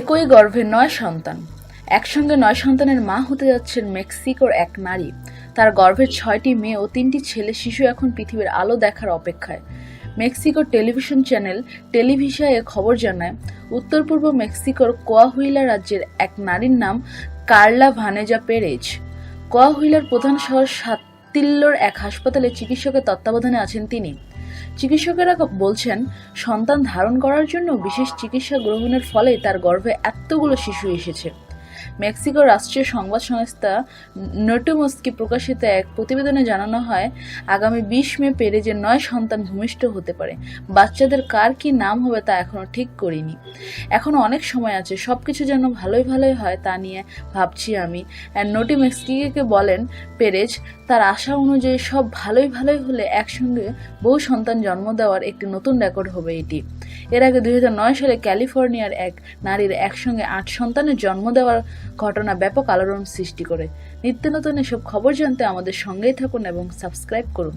একই গর্ভে ৯ সন্তান। একসঙ্গে ৯ সন্তানের মা হতে যাচ্ছেন মেক্সিকোর এক নারী। তার গর্ভের ৬টি মেয়ে ও ৩টি ছেলে শিশু এখন পৃথিবীর আলো দেখার অপেক্ষায়। মেক্সিকোর টেলিভিশন চ্যানেল টেলিভিসায় খবর জানায়, উত্তর পূর্ব মেক্সিকোর কোয়াহুইলা রাজ্যের এক নারীর নাম কার্লা ভানেজা পেরেজ। কোয়াহুইলার প্রধান শহর সাতিল্লোর এক হাসপাতালে চিকিৎসকের তত্ত্বাবধানে আছেন তিনি। চিকিৎসকেরা বলছেন, সন্তান ধারণ করার জন্য বিশেষ চিকিৎসা গ্রহণের ফলেই তার গর্ভে এতগুলো শিশু এসেছে। মেক্সিকোর রাষ্ট্রীয় সংবাদ সংস্থা নোটিমোসকে প্রকাশিত এক প্রতিবেদনে জানানো হয়, আগামী ২০ মে পেরেজের ৯ সন্তান ভূমিষ্ঠ হতে পারে। বাচ্চাদের কার কি নাম হবে তা এখনো ঠিক করিনি। এখনো অনেক সময় আছে, সবকিছু যেন ভালোই হয় তা নিয়ে ভাবছি আমি। নোটিমোসকে বলেন পেরেজ, তার আশা অনুযায়ী সব ভালোই হলে একসঙ্গে বহু সন্তান জন্ম দেওয়ার একটি নতুন রেকর্ড হবে এটি। এর আগে ২০০৯ সালে ক্যালিফোর্নিয়ার এক নারীর একসঙ্গে ৮ সন্তানের জন্ম দেওয়ার ঘটনা ব্যাপক আলোড়ন সৃষ্টি করে। নিত্য নতুন এসব খবর জানতে আমাদের সঙ্গেই থাকুন এবং সাবস্ক্রাইব করুন।